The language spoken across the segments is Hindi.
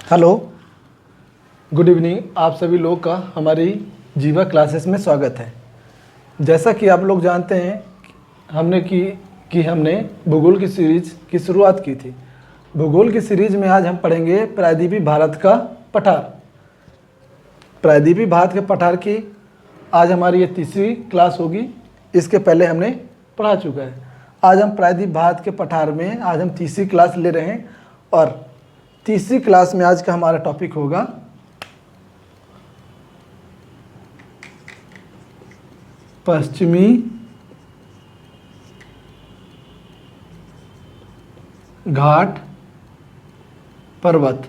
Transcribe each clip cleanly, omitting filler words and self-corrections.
Hello, good evening. आप सभी लोग का हमारी जीवा क्लासेस में स्वागत है। जैसा कि आप लोग जानते हैं हमने भूगोल की सीरीज की शुरुआत की थी। भूगोल की सीरीज में आज हम पढ़ेंगे प्रायद्वीपीय भारत का पठार। प्रायद्वीपीय भारत के पठार की आज हमारी ये तीसरी क्लास होगी। इसके पहले हमने पढ़ा चुका है। आज हम प्रायद्वीपीय भारत के पठार में आज हम तीसरी क्लास ले रहे हैं और तीसरी क्लास में आज का हमारा टॉपिक होगा पश्चिमी घाट पर्वत।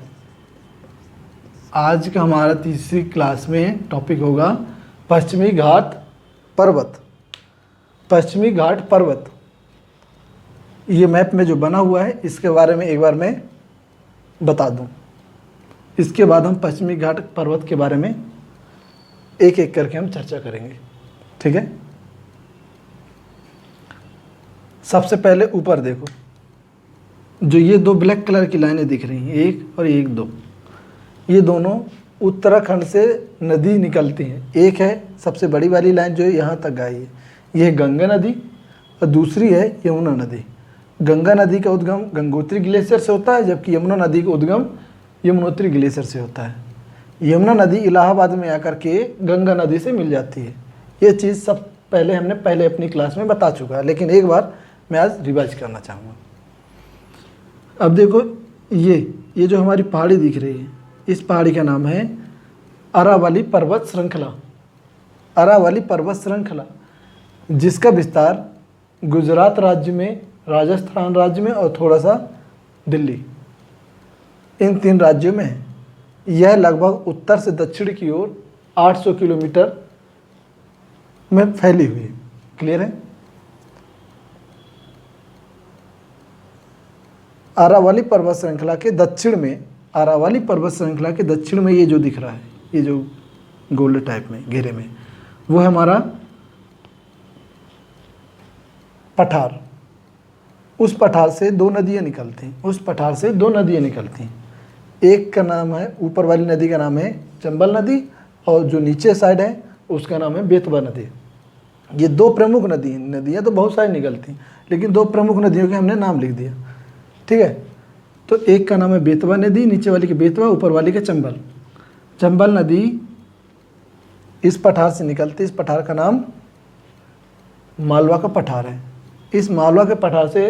आज का हमारा तीसरी क्लास में टॉपिक होगा पश्चिमी घाट पर्वत। पश्चिमी घाट पर्वत ये मैप में जो बना हुआ है इसके बारे में एक बार मैं बता दूं। इसके बाद हम पश्चिमी घाट पर्वत के बारे में एक एक करके हम चर्चा करेंगे, ठीक है। सबसे पहले ऊपर देखो, जो ये दो ब्लैक कलर की लाइनें दिख रही हैं, एक और एक दो, ये दोनों उत्तराखंड से नदी निकलती हैं। एक है सबसे बड़ी वाली लाइन जो यहाँ तक आई है, ये है गंगा नदी और दूसरी है यमुना नदी। गंगा नदी का उद्गम गंगोत्री ग्लेशियर से होता है, जबकि यमुना नदी का उद्गम यमुनोत्री ग्लेशियर से होता है। यमुना नदी इलाहाबाद में आकर के गंगा नदी से मिल जाती है। ये चीज़ सब हमने अपनी क्लास में बता चुका है, लेकिन एक बार मैं आज रिवाइज करना चाहूँगा। अब देखो, ये जो हमारी पहाड़ी दिख रही है, इस पहाड़ी का नाम है अरावली पर्वत श्रृंखला। अरावली पर्वत श्रृंखला, जिसका विस्तार गुजरात राज्य में, राजस्थान राज्य में और थोड़ा सा दिल्ली, इन 3 राज्यों में है। यह लगभग उत्तर से दक्षिण की ओर 800 किलोमीटर में फैली हुई है। क्लियर है। अरावली पर्वत श्रृंखला के दक्षिण में, अरावली पर्वत श्रृंखला के दक्षिण में ये जो दिख रहा है, ये जो गोल्ड टाइप में घेरे में, वो है हमारा पठार। उस पठार से 2 नदियाँ निकलती हैं। उस पठार से 2 नदियाँ निकलती हैं। एक का नाम है, ऊपर वाली नदी का नाम है चंबल नदी, और जो नीचे साइड है उसका नाम है बेतवा नदी। ये 2 प्रमुख नदी हैं। नदियाँ तो बहुत सारी निकलती हैं, लेकिन 2 प्रमुख नदियों के हमने नाम लिख दिया, ठीक है। तो एक का नाम है बेतवा नदी, नीचे वाली की बेतवा, ऊपर वाली का चंबल। चंबल नदी इस पठार से निकलती है। इस पठार का नाम मालवा का पठार है। इस मालवा के पठार से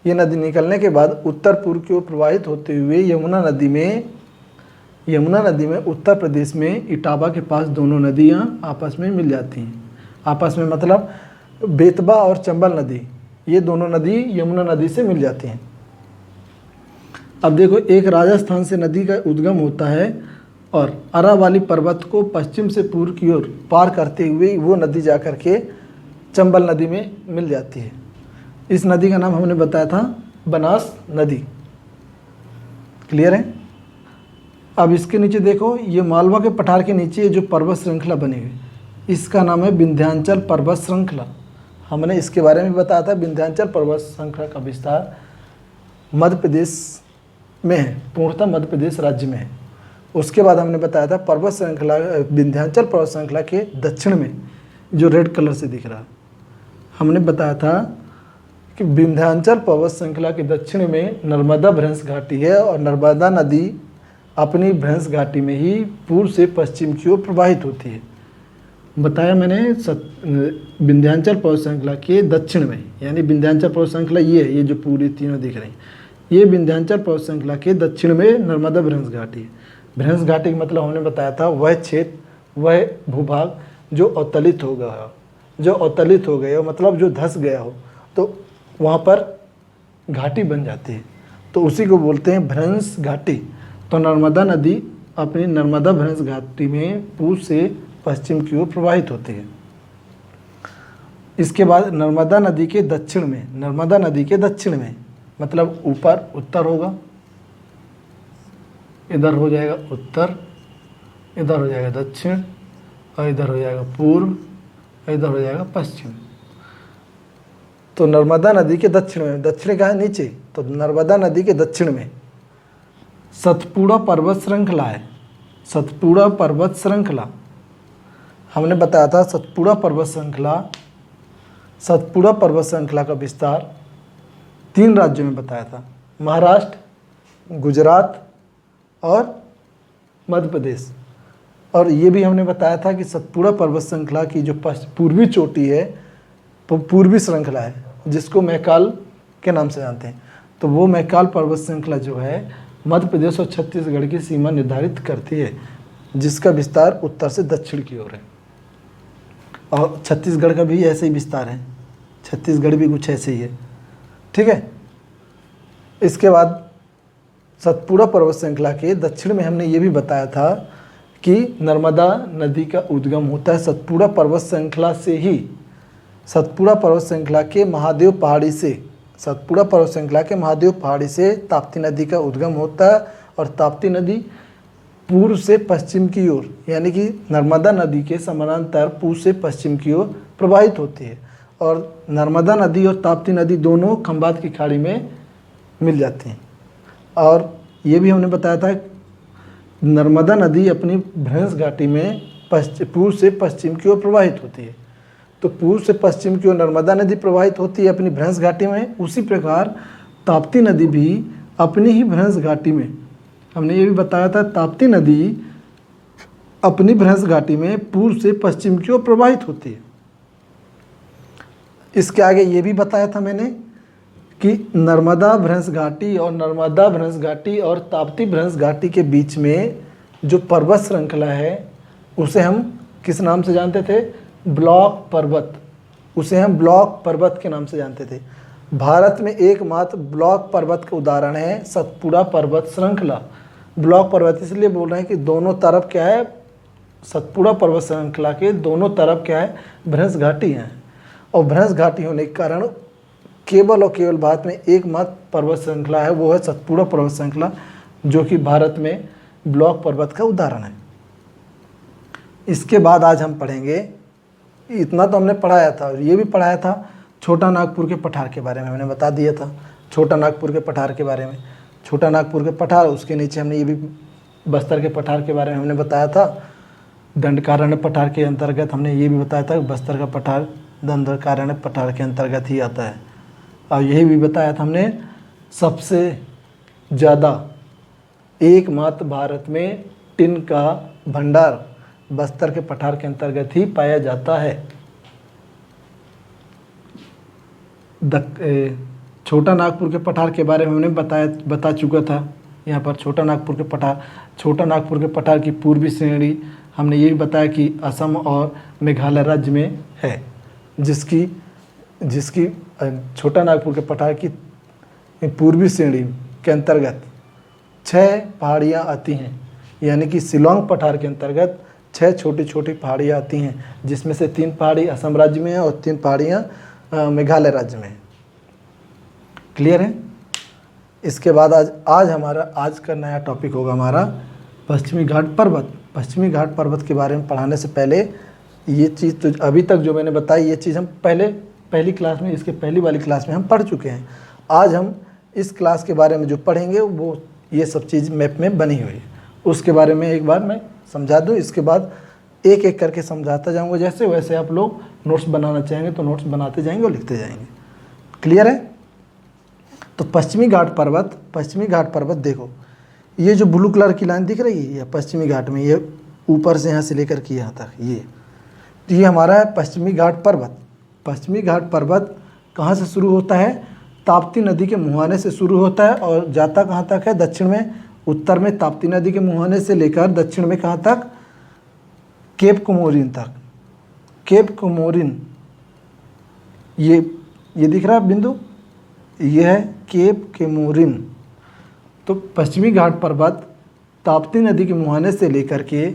ये नदी निकलने के बाद उत्तर पूर्व की ओर प्रवाहित होते हुए यमुना नदी में उत्तर प्रदेश में इटावा के पास दोनों नदियाँ आपस में मिल जाती हैं। आपस में मतलब बेतवा और चंबल नदी, ये दोनों नदी यमुना नदी से मिल जाती हैं। अब देखो, एक राजस्थान से नदी का उद्गम होता है और अरावली पर्वत को पश्चिम से पूर्व की ओर पार करते हुए वो नदी जाकर के चंबल नदी में मिल जाती है। इस नदी का नाम हमने बताया था बनास नदी। क्लियर है। अब इसके नीचे देखो, ये मालवा के पठार के नीचे जो पर्वत श्रृंखला बनी हुई, इसका नाम है विंध्याचल पर्वत श्रृंखला। हमने इसके बारे में बताया था। विंध्याचल पर्वत श्रृंखला का विस्तार मध्य प्रदेश में है, पूर्णतः मध्य प्रदेश राज्य में है। उसके बाद हमने बताया था पर्वत श्रृंखला, विंध्याचल पर्वत श्रृंखला के दक्षिण में जो रेड कलर से दिख रहा है, हमने बताया था कि विंध्याचल पर्वत श्रृंखला के दक्षिण में नर्मदा भ्रंश घाटी है और नर्मदा नदी अपनी भ्रंश घाटी में ही पूर्व से पश्चिम की ओर प्रवाहित होती है। बताया मैंने विंध्याचल पर्वत श्रृंखला के दक्षिण में, यानी विंध्याचल पर्वत श्रृंखला ये है, ये जो पूरी तीनों दिख रही हैं, ये विंध्याचल पर्वत श्रृंखला के दक्षिण में नर्मदा भ्रंश घाटी है। भ्रंश घाटी का मतलब हमने बताया था वह क्षेत्र, वह भूभाग जो अवतलित हो गया हो, मतलब जो धंस गया हो, तो वहाँ पर घाटी बन जाती है, तो उसी को बोलते हैं भ्रंश घाटी। तो नर्मदा नदी अपनी नर्मदा भ्रंश घाटी में पूर्व से पश्चिम की ओर प्रवाहित होती है। इसके बाद नर्मदा नदी के दक्षिण में, मतलब ऊपर उत्तर होगा, इधर हो जाएगा उत्तर, इधर हो जाएगा दक्षिण, और इधर हो जाएगा पूर्व, इधर हो जाएगा पश्चिम। तो नर्मदा नदी के दक्षिण में, दक्षिण का है नीचे, तो नर्मदा नदी के दक्षिण में सतपुड़ा पर्वत श्रृंखला है। सतपुड़ा पर्वत श्रृंखला हमने बताया था, सतपुड़ा पर्वत श्रृंखला का विस्तार 3 राज्यों में बताया था, महाराष्ट्र, गुजरात और मध्य प्रदेश। और ये भी हमने बताया था कि सतपुड़ा पर्वत श्रृंखला की जो पूर्वी चोटी है वो पूर्वी श्रृंखला है, जिसको मैकाल के नाम से जानते हैं। तो वो मैकाल पर्वत श्रृंखला जो है मध्य प्रदेश और छत्तीसगढ़ की सीमा निर्धारित करती है, जिसका विस्तार उत्तर से दक्षिण की ओर है। और छत्तीसगढ़ का भी ऐसे ही विस्तार है, छत्तीसगढ़ भी कुछ ऐसे ही है, ठीक है। इसके बाद सतपुड़ा पर्वत श्रृंखला के दक्षिण में हमने ये भी बताया था कि नर्मदा नदी का उद्गम होता है सतपुड़ा पर्वत श्रृंखला से ही। सतपुड़ा पर्वत श्रृंखला के महादेव पहाड़ी से, सतपुड़ा पर्वत श्रृंखला के महादेव पहाड़ी से ताप्ती नदी का उद्गम होता है, और ताप्ती नदी पूर्व से पश्चिम की ओर, यानी कि नर्मदा नदी के समानांतर पूर्व से पश्चिम की ओर प्रवाहित होती है। और नर्मदा नदी और ताप्ती नदी दोनों खंबात की खाड़ी में मिल जाती हैं। और ये भी हमने बताया था, नर्मदा नदी अपनी भ्रंश घाटी में पूर्व से पश्चिम की ओर प्रवाहित होती है। तो पूर्व से पश्चिम की ओर नर्मदा नदी प्रवाहित होती है अपनी भ्रंश घाटी में, उसी प्रकार ताप्ती नदी भी अपनी ही भ्रंश घाटी में, हमने ये भी बताया था, ताप्ती नदी अपनी भ्रंश घाटी में पूर्व से पश्चिम की ओर प्रवाहित होती है। इसके आगे ये भी बताया था मैंने कि नर्मदा भ्रंश घाटी और ताप्ती भ्रंश घाटी के बीच में जो पर्वत श्रृंखला है उसे हम किस नाम से जानते थे? ब्लॉक पर्वत। उसे हम ब्लॉक पर्वत के नाम से जानते थे। भारत में एकमात्र ब्लॉक पर्वत का उदाहरण है सतपुड़ा पर्वत श्रृंखला। ब्लॉक पर्वत इसलिए बोल रहे हैं कि दोनों तरफ क्या है, सतपुड़ा पर्वत श्रृंखला के दोनों तरफ क्या है, भ्रंश घाटी है। और भ्रंश घाटी होने के कारण केवल और केवल भारत में एकमात्र पर्वत श्रृंखला है, वो है सतपुड़ा पर्वत श्रृंखला, जो कि भारत में ब्लॉक पर्वत का उदाहरण है। इसके बाद आज हम पढ़ेंगे, इतना तो हमने पढ़ाया था और ये भी पढ़ाया था, छोटा नागपुर के पठार के बारे में हमने बता दिया था। छोटा नागपुर के पठार के बारे में, छोटा नागपुर के पठार, उसके नीचे हमने ये भी बस्तर के पठार के बारे में हमने बताया था। दंडकारण्य पठार के अंतर्गत हमने ये भी बताया था बस्तर का पठार दंडकारण्य पठार के अंतर्गत ही आता है। और यही भी बताया था हमने, सबसे ज़्यादा एकमात्र भारत में टिन का भंडार बस्तर के पठार के अंतर्गत ही पाया जाता है। छोटा नागपुर के पठार के बारे में हमने बता चुका था। यहाँ पर छोटा नागपुर के पठार की पूर्वी श्रेणी हमने ये भी बताया कि असम और मेघालय राज्य में है, जिसकी छोटा नागपुर के पठार की पूर्वी श्रेणी के अंतर्गत 6 पहाड़ियाँ आती हैं, यानी कि शिलोंग पठार के अंतर्गत 6 छोटी छोटी पहाड़ियाँ आती हैं, जिसमें से 3 पहाड़ी असम राज्य में हैं और 3 पहाड़ियाँ मेघालय राज्य में हैं। क्लियर है? इसके बाद आज का नया टॉपिक होगा हमारा पश्चिमी घाट पर्वत। पश्चिमी घाट पर्वत के बारे में पढ़ाने से पहले ये चीज़ तो अभी तक जो मैंने बताई, ये चीज़ हम पहली क्लास में, इसके पहली वाली क्लास में हम पढ़ चुके हैं। आज हम इस क्लास के बारे में जो पढ़ेंगे वो ये सब चीज़ मैप में बनी हुई है, उसके बारे में एक बार मैं समझा दूँ। इसके बाद एक एक करके समझाता जाऊँगा, जैसे वैसे आप लोग नोट्स बनाना चाहेंगे तो नोट्स बनाते जाएंगे और लिखते जाएंगे। क्लियर है? तो पश्चिमी घाट पर्वत देखो, ये जो ब्लू कलर की लाइन दिख रही है, ये पश्चिमी घाट में, ये ऊपर से यहाँ से लेकर के यहाँ तक, ये हमारा है पश्चिमी घाट पर्वत। पश्चिमी घाट पर्वत कहाँ से शुरू होता है? ताप्ती नदी के मुहाने से शुरू होता है और जाता कहाँ तक है? दक्षिण में, उत्तर में ताप्ती नदी के मुहाने से लेकर दक्षिण में कहाँ तक? केप कोमोरिन तक। केप कोमोरिन, ये दिख रहा है बिंदु, ये है केप कोमोरिन। तो पश्चिमी घाट पर्वत ताप्ती नदी के मुहाने से लेकर के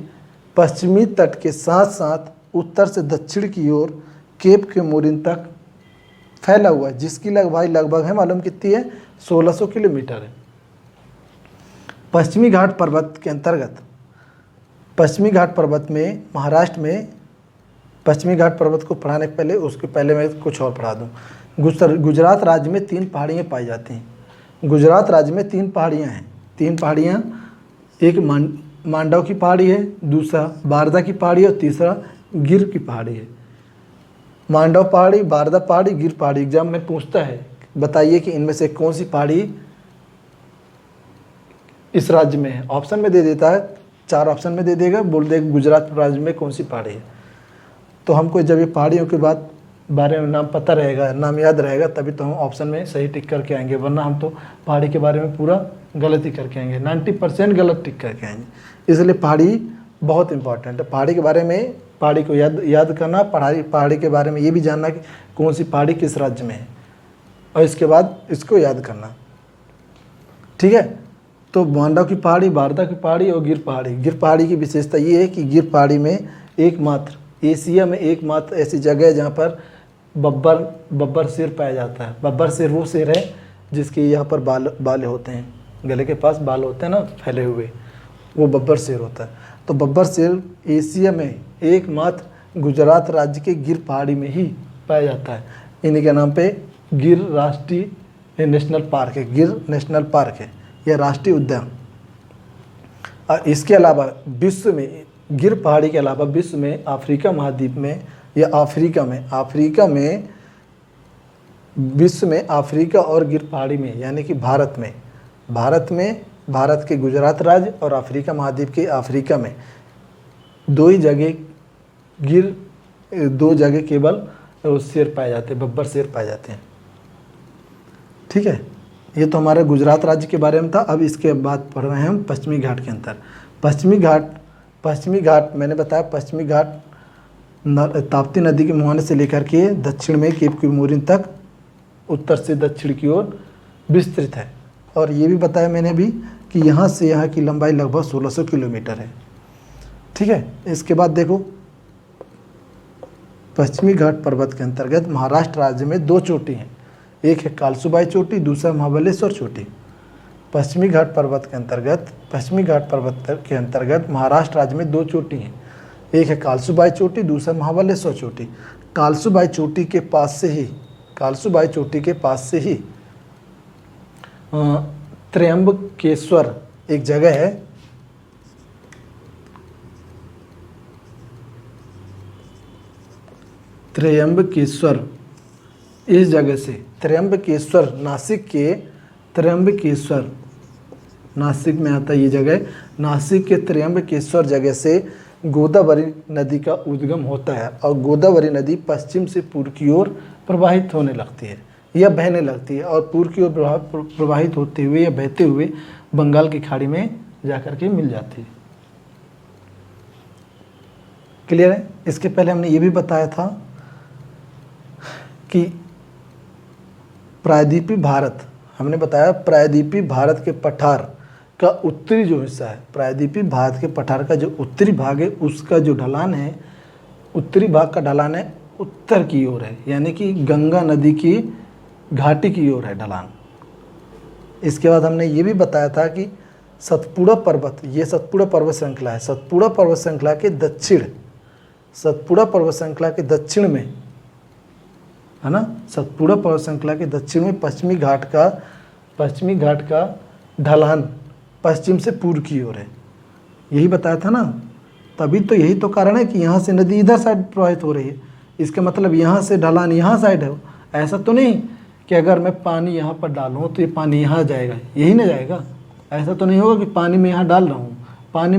पश्चिमी तट के साथ साथ उत्तर से दक्षिण की ओर केप कोमोरिन तक फैला हुआ है, जिसकी लंबाई लगभग है, मालूम कितनी है? 1600 किलोमीटर है। पश्चिमी घाट पर्वत के अंतर्गत, पश्चिमी घाट पर्वत में महाराष्ट्र में, पश्चिमी घाट पर्वत को पढ़ाने के पहले, उसके पहले मैं कुछ और पढ़ा दूँ। गुजरात राज्य में 3 पहाड़ियाँ पाई जाती हैं। गुजरात राज्य में 3 पहाड़ियाँ हैं, 3 पहाड़ियाँ, एक मांडव की पहाड़ी है, दूसरा बारदा की पहाड़ी है और तीसरा गिर की पहाड़ी है। मांडव पहाड़ी, बारदा पहाड़ी, गिर पहाड़ी। एग्जाम में पूछता है बताइए कि इनमें से कौन सी पहाड़ी इस राज्य में है। ऑप्शन में दे देता है, 4 ऑप्शन में दे देगा, बोल देगा गुजरात राज्य में कौन सी पहाड़ी है। तो हमको जब ये पहाड़ियों के बारे में नाम पता रहेगा, नाम याद रहेगा, तभी तो हम ऑप्शन में सही टिक करके आएंगे, वरना हम तो पहाड़ी के बारे में पूरा गलत ही करके आएंगे, 90% गलत टिक करके आएंगे। इसलिए पहाड़ी बहुत इंपॉर्टेंट है। पहाड़ी के बारे में, पहाड़ी को याद करना, पहाड़ी के बारे में ये भी जानना कि कौन सी पहाड़ी किस राज्य में है, और इसके बाद इसको याद करना। ठीक है, तो मांडव की पहाड़ी, बारदा की पहाड़ी और गिर पहाड़ी। गिर पहाड़ी की विशेषता ये है कि गिर पहाड़ी में एकमात्र, एशिया में एकमात्र ऐसी जगह है जहाँ पर बब्बर शेर पाया जाता है। बब्बर शेर वो शेर है जिसके यहाँ पर बाल होते हैं, गले के पास बाल होते हैं ना फैले हुए, वो बब्बर शेर होता है। तो बब्बर शेर एशिया में एकमात्र गुजरात राज्य के गिर पहाड़ी में ही पाया जाता है। इन्हीं के नाम पे गिर राष्ट्रीय नेशनल पार्क है, गिर नेशनल पार्क है या राष्ट्रीय उद्यान। और इसके अलावा विश्व में, गिर पहाड़ी के अलावा विश्व में अफ्रीका महाद्वीप में या अफ्रीका में विश्व में अफ्रीका और गिर पहाड़ी में, यानी कि भारत के गुजरात राज्य और अफ्रीका महाद्वीप के अफ्रीका में 2 जगह केवल शेर पाए जाते हैं, बब्बर शेर पाए जाते हैं। ठीक है, ये तो हमारे गुजरात राज्य के बारे में था। अब इसके बाद पढ़ रहे हैं हम पश्चिमी घाट के अंतर। पश्चिमी घाट मैंने बताया, पश्चिमी घाट ताप्ती नदी के मुहाने से लेकर के दक्षिण में केप कोमोरिन तक उत्तर से दक्षिण की ओर विस्तृत है। और ये भी बताया मैंने अभी कि यहाँ से यहाँ की लंबाई लगभग 1600 किलोमीटर है। ठीक है, इसके बाद देखो, पश्चिमी घाट पर्वत के अंतर्गत महाराष्ट्र राज्य में 2 चोटी हैं, एक है कालसुबाई चोटी, दूसरा महाबलेश्वर चोटी। पश्चिमी घाट पर्वत के अंतर्गत महाराष्ट्र राज्य में 2 चोटी हैं, एक है कालसुबाई चोटी, दूसरा महाबलेश्वर चोटी। कालसुबाई चोटी के पास से ही त्र्यंबकेश्वर एक जगह है, त्र्यंबकेश्वर। इस जगह से त्र्यंबकेश्वर, नासिक में आता है ये जगह। नासिक के त्र्यंबकेश्वर जगह से गोदावरी नदी का उद्गम होता है और गोदावरी नदी पश्चिम से पूर्व की ओर प्रवाहित होने लगती है या बहने लगती है, और पूर्व की ओर प्रवाहित होते हुए या बहते हुए बंगाल की खाड़ी में जाकर के मिल जाती है। क्लियर है? इसके पहले हमने ये भी बताया था कि प्रायद्वीपीय भारत, हमने बताया प्रायद्वीपीय भारत के पठार का उत्तरी जो हिस्सा है, प्रायद्वीपीय भारत के पठार का जो उत्तरी भाग है, उसका जो ढलान है, उत्तरी भाग का ढलान है उत्तर की ओर है, यानी कि गंगा नदी की घाटी की ओर है ढलान। इसके बाद हमने ये भी बताया था कि सतपुड़ा पर्वत, ये सतपुड़ा पर्वत श्रृंखला है, सतपुड़ा पर्वत श्रृंखला के दक्षिण में है ना, सतपुड़ा पर्वत श्रृंखला के दक्षिण में पश्चिमी घाट का ढलान पश्चिम से पूर्व की ओर है। यही बताया था ना, तभी तो यही तो कारण है कि यहाँ से नदी इधर साइड प्रवाहित हो रही है। इसका मतलब यहाँ से ढलान यहाँ साइड है। ऐसा तो नहीं कि अगर मैं पानी यहाँ पर डालूँ तो ये पानी यहाँ जाएगा, यही ना जाएगा। ऐसा तो नहीं होगा कि पानी में यहाँ डाल रहा हूँ, पानी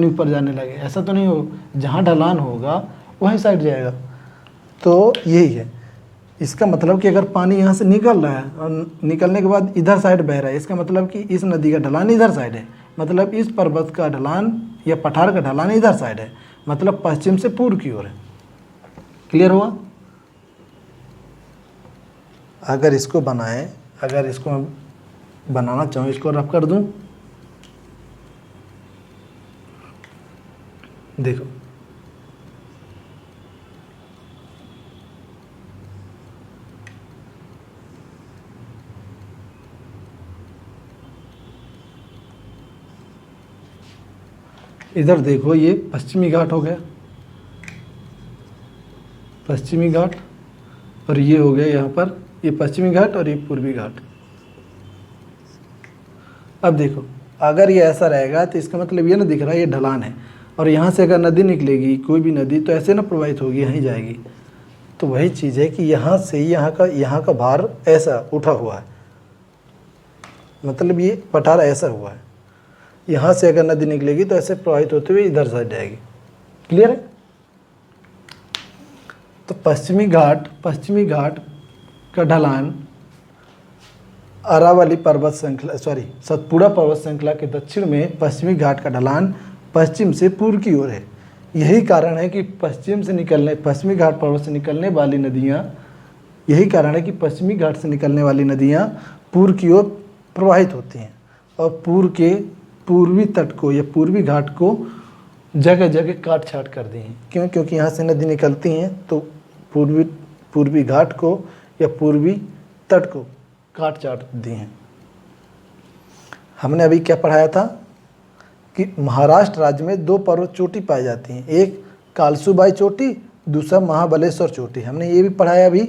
ऊपर जाने लगे, ऐसा तो नहीं होगा। जहाँ ढलान होगा वहीं साइड जाएगा। तो यही है, इसका मतलब कि अगर पानी यहाँ से निकल रहा है और निकलने के बाद इधर साइड बह रहा है, इसका मतलब कि इस नदी का ढलान इधर साइड है, मतलब इस पर्वत का ढलान या पठार का ढलान इधर साइड है, मतलब पश्चिम से पूर्व की ओर है। क्लियर हुआ? अगर इसको मैं बनाना चाहूँ, इसको रफ कर दूँ, देखो इधर देखो, ये पश्चिमी घाट हो गया, पश्चिमी घाट, और ये हो गया यहाँ पर, ये पश्चिमी घाट और ये पूर्वी घाट। अब देखो, अगर ये ऐसा रहेगा तो इसका मतलब ये ना दिख रहा है ये ढलान है, और यहाँ से अगर नदी निकलेगी, कोई भी नदी, तो ऐसे ना प्रवाहित होगी, यहीं जाएगी। तो वही चीज़ है कि यहाँ से यहाँ का भार ऐसा उठा हुआ है, मतलब ये पठार ऐसा हुआ है। यहाँ से अगर नदी निकलेगी तो ऐसे प्रवाहित होते हुए इधर साइड जाएगी। क्लियर है? तो पश्चिमी घाट का ढलान अरावली पर्वत श्रृंखला सतपुड़ा पर्वत श्रृंखला के दक्षिण में पश्चिमी घाट का ढलान पश्चिम से पूर्व की ओर है। यही कारण है कि पश्चिमी घाट पर्वत से निकलने वाली नदियाँ, यही कारण है कि पश्चिमी घाट से निकलने वाली नदियाँ पूर्व की ओर प्रवाहित होती हैं, और पूर्वी तट को या पूर्वी घाट को जगह जगह काट छाट कर दी हैं। क्यों? क्योंकि यहाँ से नदी निकलती हैं तो पूर्वी घाट को या पूर्वी तट को काट छाट दी हैं। हमने अभी क्या पढ़ाया था कि महाराष्ट्र राज्य में 2 पर्वत चोटी पाई जाती हैं, एक कालसूबाई चोटी, दूसरा महाबलेश्वर चोटी। हमने ये भी पढ़ाया अभी।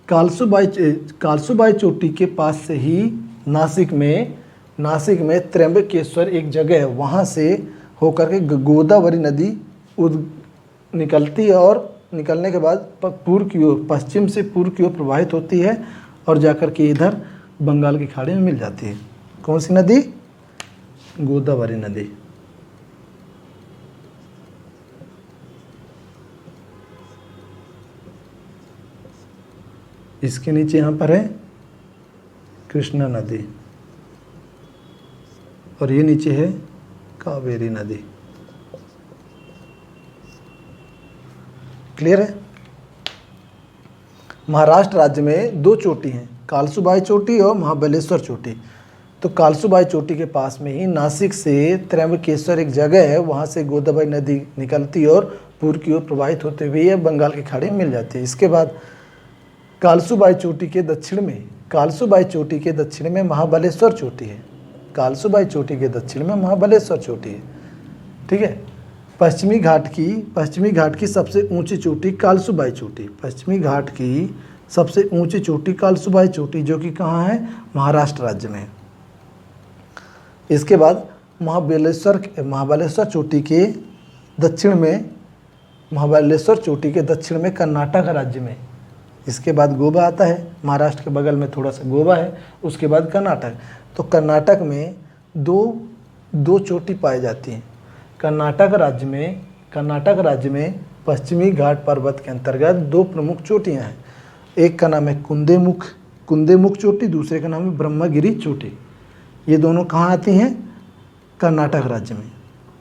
कालसूबाई चोटी के पास से ही नासिक में त्र्यंबकेश्वर एक जगह है, वहाँ से होकर के गोदावरी नदी निकलती है, और निकलने के बाद पूर्व की ओर, पश्चिम से पूर्व की ओर प्रवाहित होती है, और जाकर के इधर बंगाल की खाड़ी में मिल जाती है। कौन सी नदी? गोदावरी नदी। इसके नीचे यहाँ पर है कृष्णा नदी, और ये नीचे है कावेरी नदी। क्लियर है? महाराष्ट्र राज्य में 2 चोटी हैं, कालसूबाई चोटी और महाबलेश्वर चोटी। तो कालसूबाई चोटी के पास में ही नासिक से त्र्यंबकेश्वर एक जगह है, वहाँ से गोदावरी नदी निकलती और पूर्व की ओर प्रवाहित होते हुए बंगाल की खाड़ी में मिल जाती है। इसके बाद कालसूबाई चोटी के दक्षिण में महाबलेश्वर चोटी है। कालसूबाई चोटी के दक्षिण में महाबलेश्वर चोटी है। ठीक है? पश्चिमी घाट की सबसे ऊंची चोटी कालसूबाई चोटी। पश्चिमी घाट की सबसे ऊंची चोटी कालसूबाई चोटी, जो कि कहाँ है? महाराष्ट्र राज्य में। इसके बाद महाबलेश्वर चोटी के दक्षिण में कर्नाटक राज्य में। इसके बाद गोवा आता है, महाराष्ट्र के बगल में थोड़ा सा गोवा है, उसके बाद कर्नाटक। तो कर्नाटक में दो चोटी पाई जाती हैं। कर्नाटक राज्य में पश्चिमी घाट पर्वत के अंतर्गत 2 प्रमुख चोटियां हैं। एक का नाम है कुंदेमुख चोटी, दूसरे का नाम है ब्रह्मगिरी चोटी। ये दोनों कहाँ आती हैं? कर्नाटक राज्य में।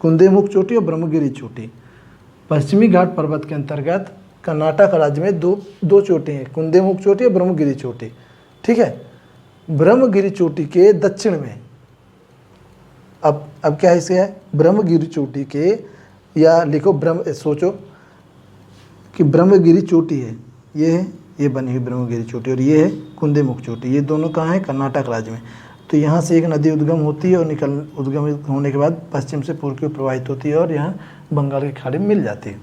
कुंदेमुख चोटी और ब्रह्मगिरी चोटी पश्चिमी घाट पर्वत के अंतर्गत कर्नाटक राज्य में दो चोटी हैं, कुंदेमुख चोटी और ब्रह्मगिरी चोटी। ठीक है? ब्रह्मगिरी चोटी के दक्षिण में अब क्या है? ब्रह्मगिरी चोटी के, या लिखो सोचो कि ब्रह्मगिरी चोटी है, ये बनी हुई ब्रह्मगिरी चोटी, और ये है कुंदेमुख चोटी। ये दोनों कहाँ हैं? कर्नाटक राज्य में। तो यहाँ से एक नदी उद्गम होती है, और उद्गम होने के बाद पश्चिम से पूर्व की ओर प्रवाहित होती है, और यहाँ बंगाल की खाड़ी में मिल जाती है।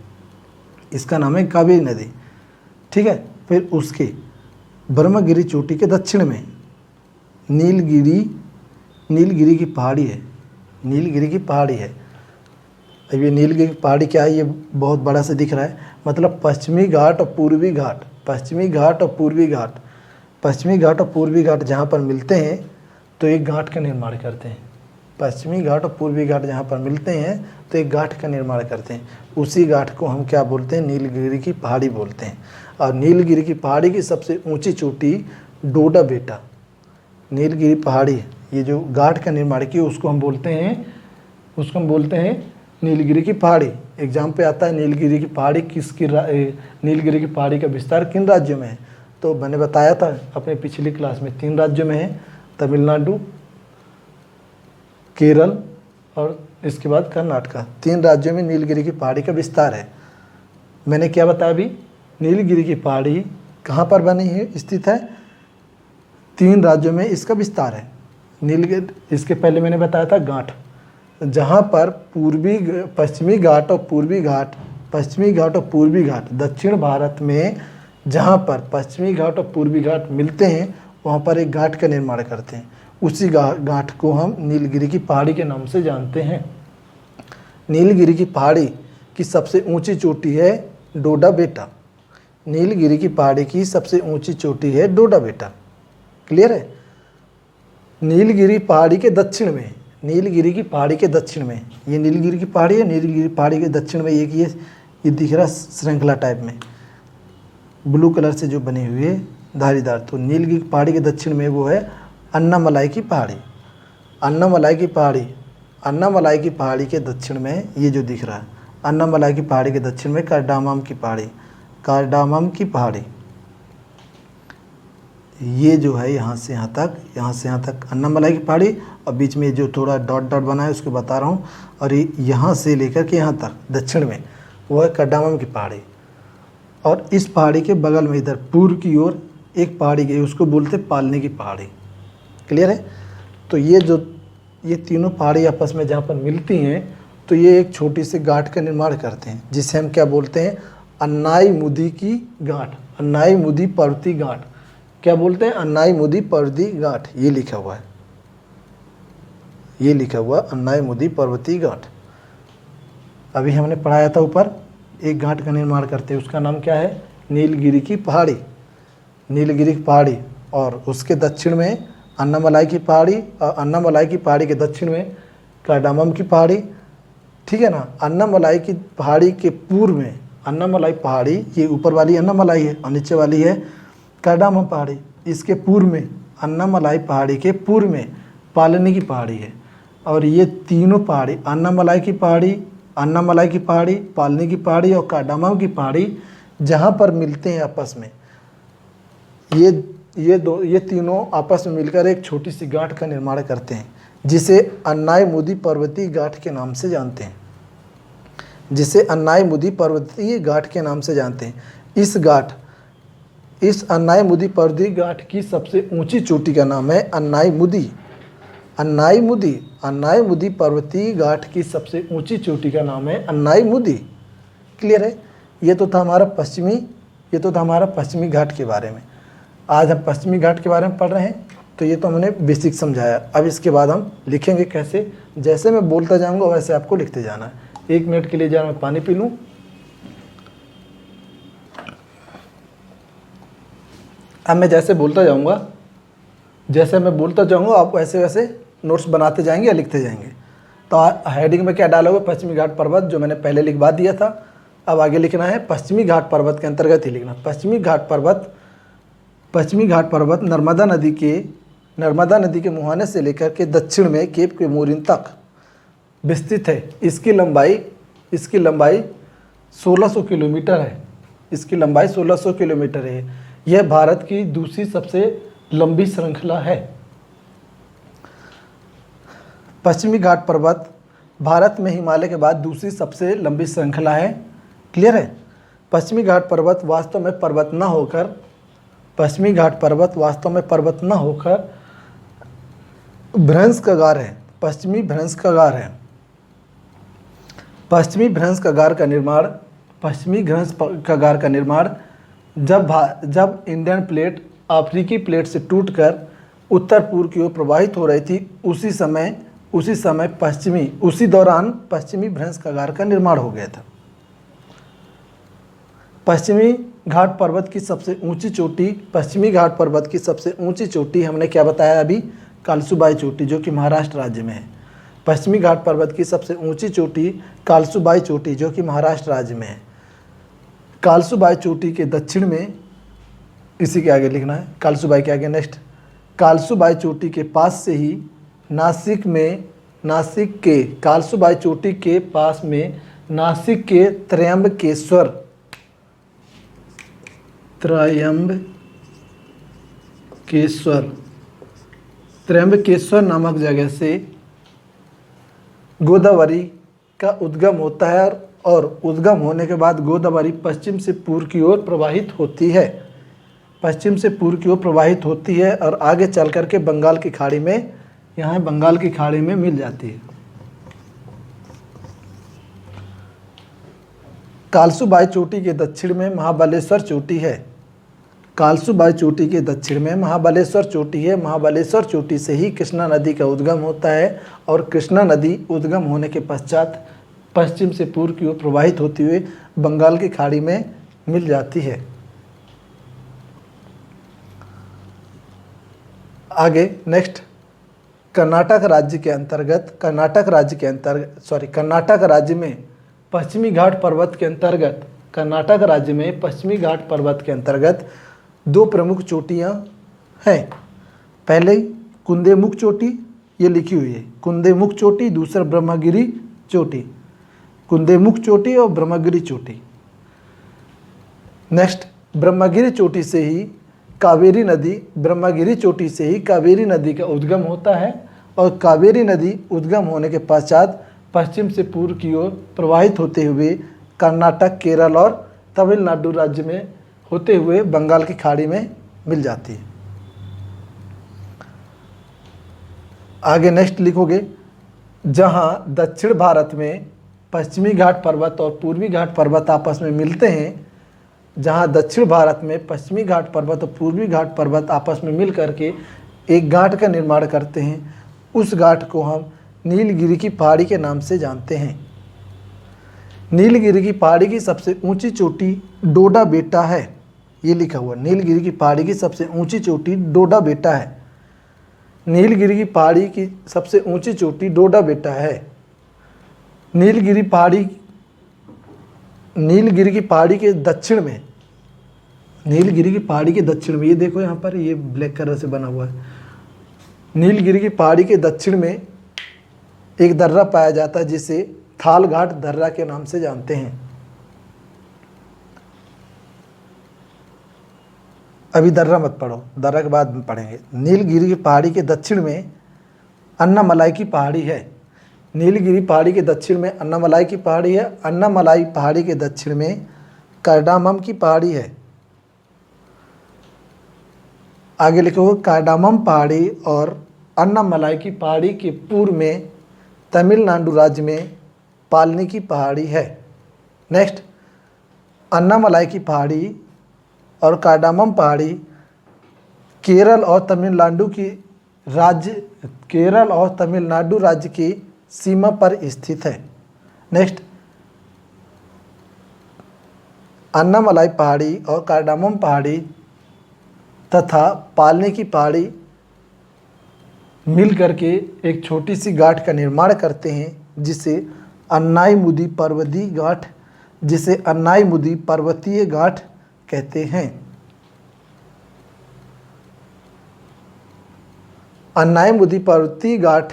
इसका नाम है कावेरी नदी। ठीक है? फिर उसके ब्रह्मगिरी चोटी के दक्षिण में नीलगिरी की पहाड़ी है। अब ये नीलगिरी की पहाड़ी क्या है? ये बहुत बड़ा से दिख रहा है, मतलब पश्चिमी घाट और पूर्वी घाट जहाँ पर मिलते हैं तो एक घाट का निर्माण करते हैं। पश्चिमी घाट और पूर्वी घाट जहाँ पर मिलते हैं तो एक घाट का निर्माण करते हैं। उसी घाट को हम क्या बोलते हैं? नीलगिरी की पहाड़ी बोलते हैं। और नीलगिरी की पहाड़ी की सबसे ऊंची चोटी डोडा बेटा नीलगिरी पहाड़ी, ये जो घाट का निर्माण किया उसको हम बोलते हैं नीलगिरी की पहाड़ी। एग्जाम पे आता है नीलगिरी की पहाड़ी नीलगिरी की पहाड़ी का विस्तार किन राज्यों में है? तो मैंने बताया था अपने पिछली क्लास में, 3 राज्यों में है, तमिलनाडु, केरल और इसके बाद कर्नाटक। 3 राज्यों में नीलगिरी की पहाड़ी का विस्तार है। मैंने क्या बताया अभी? नीलगिरी की पहाड़ी कहाँ पर बनी है, स्थित है? 3 राज्यों में इसका विस्तार है। नीलगिरी, इसके पहले मैंने बताया था घाट, जहाँ पर पश्चिमी घाट और पूर्वी घाट दक्षिण भारत में जहाँ पर पश्चिमी घाट और पूर्वी घाट मिलते हैं, वहाँ पर एक घाट का निर्माण करते हैं। उसी गांठ को हम नीलगिरी की पहाड़ी के नाम से जानते हैं। नीलगिरी की पहाड़ी की सबसे ऊंची चोटी है डोडा बेटा। नीलगिरी की पहाड़ी की सबसे ऊंची चोटी है डोडा बेटा। क्लियर है? नीलगिरी पहाड़ी के दक्षिण में, नीलगिरी की पहाड़ी के दक्षिण में, ये नीलगिरी की पहाड़ी है, नीलगिरी पहाड़ी के दक्षिण में एक ये दिख रहा श्रृंखला टाइप में ब्लू कलर से जो बनी हुई है धारीदार, तो नीलगिरी पहाड़ी के दक्षिण में वो है अन्नामलाई की पहाड़ी। अन्नामलाई की पहाड़ी, अन्नामलाई की पहाड़ी के दक्षिण में ये जो दिख रहा है, अन्नामलाई की पहाड़ी के दक्षिण में कार्डामम की पहाड़ी, कार्डामम की पहाड़ी, ये जो है यहाँ से यहाँ तक अन्नामलाई की पहाड़ी, और बीच में जो थोड़ा डॉट डॉट बना है उसको बता रहा हूँ, और ये यहाँ से लेकर के यहाँ तक दक्षिण में वो है कार्डामम की पहाड़ी। और इस पहाड़ी के बगल में इधर पूर्व की ओर एक पहाड़ी गई, उसको बोलते पालने की पहाड़ी। क्लियर है? तो ये तीनों पहाड़ी आपस में जहाँ पर मिलती हैं तो ये एक छोटी सी गांठ का निर्माण करते हैं, जिसे हम क्या बोलते हैं? अन्नाई मुदी की गांठ, अन्नाई मुदी पर्वतीय गांठ। क्या बोलते हैं? अन्नाई मुदी पर्वतीय गांठ। ये लिखा हुआ है, ये लिखा हुआ अन्नाई मुदी पर्वतीय गांठ। अभी हमने पढ़ाया था ऊपर, एक गांठ का निर्माण करते हैं, उसका नाम क्या है? नीलगिरी की पहाड़ी। नीलगिरी की पहाड़ी, और उसके दक्षिण में अन्नामलाई की पहाड़ी, और अन्नामलाई की पहाड़ी के दक्षिण में कार्डामम की पहाड़ी। ठीक है ना? अन्नामलाई की पहाड़ी के पूर्व में, अन्नामलाई पहाड़ी ये ऊपर वाली अन्नामलाई है और नीचे वाली है कार्डामम पहाड़ी। इसके पूर्व में, अन्नामलाई पहाड़ी के पूर्व में पालनी की पहाड़ी है। और ये तीनों पहाड़ी, अन्नामलाई की पहाड़ी, अन्नामलाई की पहाड़ी, पालनी की पहाड़ी और कार्डामम की पहाड़ी जहाँ पर मिलते हैं आपस में, ये तीनों आपस में मिलकर एक छोटी सी गांठ का निर्माण करते हैं, जिसे अन्नाई मुदी पर्वतीय गांठ के नाम से जानते हैं, जिसे अन्नाई मुदी पर्वतीय गांठ के नाम से जानते हैं। इस अन्नाई मुदी पर्वतीय गांठ की सबसे ऊंची चोटी का नाम है अन्नाई मुदी। अन्नाई मुदी, अन्नाई मुदी पर्वतीय गांठ की सबसे ऊंची चोटी का नाम है अन्नाई मुदी। क्लियर है? ये तो था हमारा पश्चिमी घाट के बारे में। आज हम पश्चिमी घाट के बारे में पढ़ रहे हैं, तो ये तो हमने बेसिक समझाया। अब इसके बाद हम लिखेंगे कैसे, जैसे मैं बोलता जाऊंगा वैसे आपको लिखते जाना है। 1 मिनट के लिए जरा मैं पानी पी लूँ। अब मैं जैसे बोलता जाऊंगा आप वैसे वैसे नोट्स बनाते जाएंगे या लिखते जाएंगे। तो हेडिंग में क्या डालोगे? पश्चिमी घाट पर्वत, जो मैंने पहले लिखवा दिया था। अब आगे लिखना है पश्चिमी घाट पर्वत के अंतर्गत ही लिखना। पश्चिमी घाट पर्वत नर्मदा नदी के मुहाने से लेकर के दक्षिण में केप के मोरिन तक विस्तृत है। इसकी लंबाई 1600 किलोमीटर है। इसकी लंबाई 1600 किलोमीटर है। यह भारत की दूसरी सबसे लंबी श्रृंखला है। पश्चिमी घाट पर्वत भारत में हिमालय के बाद दूसरी सबसे लंबी श्रृंखला है। क्लियर है? पश्चिमी घाट पर्वत वास्तव में पर्वत न होकर, पश्चिमी घाट पर्वत वास्तव में पर्वत न होकर भ्रंश कगार है, पश्चिमी भ्रंश कगार है। पश्चिमी भ्रंश कगार का निर्माण जब इंडियन प्लेट अफ्रीकी प्लेट से टूटकर उत्तर पूर्व की ओर प्रवाहित हो रही थी, उसी दौरान पश्चिमी भ्रंश कगार का निर्माण हो गया था। पश्चिमी घाट पर्वत की सबसे ऊंची चोटी हमने क्या बताया अभी? कालसुबाई चोटी, जो कि महाराष्ट्र राज्य में है। पश्चिमी घाट पर्वत की सबसे ऊंची चोटी कालसुबाई चोटी, जो कि महाराष्ट्र राज्य में है। कालसुबाई चोटी के दक्षिण में, इसी के आगे लिखना है, कालसुबाई के आगे नेक्स्ट, कालसुबाई चोटी के पास से ही नासिक के कालसुबाई चोटी के पास में नासिक के त्र्यंबकेश्वर नामक जगह से गोदावरी का उद्गम होता है, और उद्गम होने के बाद गोदावरी पश्चिम से पूर्व की ओर प्रवाहित होती है, और आगे चल करके बंगाल की खाड़ी में, यहाँ बंगाल की खाड़ी में मिल जाती है। कालसुबाई चोटी के दक्षिण में महाबलेश्वर चोटी है। कालसुबाई चोटी के दक्षिण में महाबलेश्वर चोटी है। महाबलेश्वर चोटी से ही कृष्णा नदी का उद्गम होता है और कृष्णा नदी उद्गम होने के पश्चात पश्चिम से पूर्व की ओर प्रवाहित होते हुए बंगाल की खाड़ी में मिल जाती है। आगे नेक्स्ट, कर्नाटक राज्य में पश्चिमी घाट पर्वत के अंतर्गत दो प्रमुख चोटियाँ हैं। पहले कुंदेमुख चोटी, ये लिखी हुई है कुंदेमुख चोटी, दूसरा ब्रह्मगिरी चोटी, कुंदेमुख चोटी और ब्रह्मगिरी चोटी। नेक्स्ट, ब्रह्मगिरी चोटी से ही कावेरी नदी का उद्गम होता है और कावेरी नदी उद्गम होने के पश्चात पश्चिम से पूर्व की ओर प्रवाहित होते हुए कर्नाटक, केरल और तमिलनाडु राज्य में होते हुए बंगाल की खाड़ी में मिल जाती है। आगे नेक्स्ट लिखोगे, जहाँ दक्षिण भारत में पश्चिमी घाट पर्वत और पूर्वी घाट पर्वत आपस में मिलते हैं, जहाँ दक्षिण भारत में पश्चिमी घाट पर्वत और पूर्वी घाट पर्वत आपस में मिल करके एक घाट का निर्माण करते हैं, उस घाट को हम नीलगिरी की पहाड़ी के नाम से जानते हैं। नीलगिरी की पहाड़ी की सबसे ऊंची चोटी डोडा बेटा है, ये लिखा हुआ। नीलगिरी की पहाड़ी की सबसे ऊंची चोटी डोडा बेटा है। नीलगिरी की पहाड़ी की सबसे ऊंची चोटी डोडा बेटा है। नीलगिरी की पहाड़ी के दक्षिण में, ये देखो यहाँ पर ये ब्लैक कलर से बना हुआ है। नीलगिरी की पहाड़ी के दक्षिण में एक दर्रा पाया जाता है जिसे थाल घाट दर्रा के नाम से जानते हैं। अभी दर्रा मत पढ़ो, दर्रा के बाद में पढ़ेंगे। नीलगिरी की पहाड़ी के दक्षिण में अन्नामलाई की पहाड़ी है। नीलगिरी पहाड़ी के दक्षिण में अन्नामलाई की पहाड़ी है। अन्नामलाई पहाड़ी के दक्षिण में कार्डामम की पहाड़ी है। आगे लिखो, कार्डामम पहाड़ी और अन्नामलाई की पहाड़ी के पूर्व में तमिलनाडु राज्य में पालनी की पहाड़ी है। नेक्स्ट, अन्नामलाई की पहाड़ी और कार्डामम पहाड़ी केरल और तमिलनाडु राज्य की सीमा पर स्थित है। नेक्स्ट, अन्नामलाई पहाड़ी और कार्डामम पहाड़ी तथा पालनी की पहाड़ी मिल करके एक छोटी सी घाट का निर्माण करते हैं जिसे अन्नाईमुदी पर्वतीय घाट कहते हैं। अन्नाईमुदी पर्वतीय घाट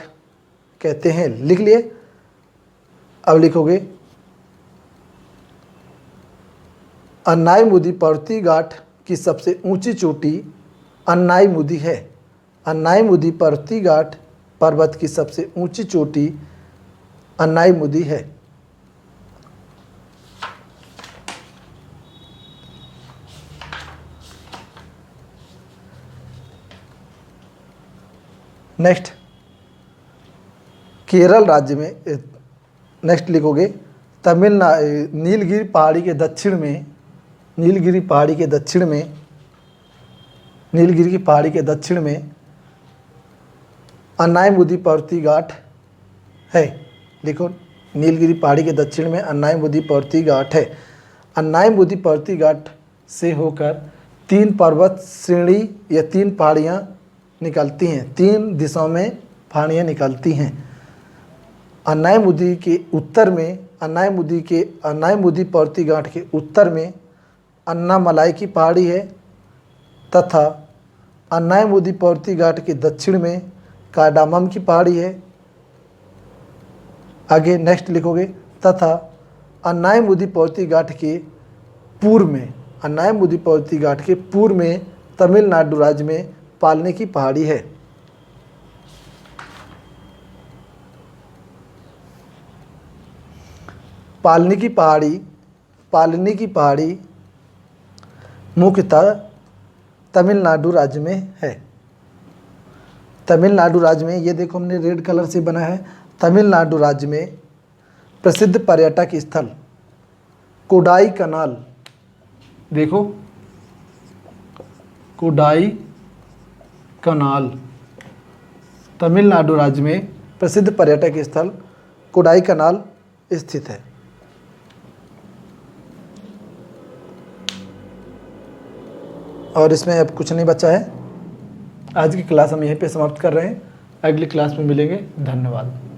कहते हैं, लिख लिए। अब लिखोगे, अन्नाईमुदी पर्वतीय घाट की सबसे ऊंची चोटी अन्नाईमुदी है। अन्नाईमुदी पर्वतीय घाट पर्वत की सबसे ऊंची चोटी अन्नाईमुदी है। नेक्स्ट, केरल राज्य में, नेक्स्ट लिखोगे, नीलगिरी पहाड़ी के दक्षिण में अन्नाईमुदी पर्वतीय घाट है। लिखो, नीलगिरी पहाड़ी के दक्षिण में अन्नाईमुदी पर्वतीय घाट है। अन्नाईमुदी पर्वतीय घाट से होकर 3 पर्वत श्रेणी या 3 पहाड़ियाँ निकलती हैं, 3 दिशाओं में पहाड़ियाँ निकलती हैं। अन्नाईमुदी के उत्तर में, अन्नाईमुदी पर्वतीय घाट के उत्तर में अन्नामलाई की पहाड़ी है तथा अन्नाईमुदी पर्वतीय घाट के दक्षिण में कार्डामम की पहाड़ी है। आगे नेक्स्ट लिखोगे, तथा अन्नाईमुदी पर्वतीय घाट के पूर्व में तमिलनाडु राज्य में पालनी की पहाड़ी है। पालनी की पहाड़ी मुख्यतः तमिलनाडु राज्य में है। तमिलनाडु राज्य में, ये देखो हमने रेड कलर से बना है, तमिलनाडु राज्य में प्रसिद्ध पर्यटक स्थल कोडाई कनाल, देखो कोडाई कनाल तमिलनाडु राज्य में प्रसिद्ध पर्यटक स्थल कोडाई कनाल स्थित है। और इसमें अब कुछ नहीं बचा है। आज की क्लास हम यहीं पे समाप्त कर रहे हैं। अगली क्लास में मिलेंगे। धन्यवाद।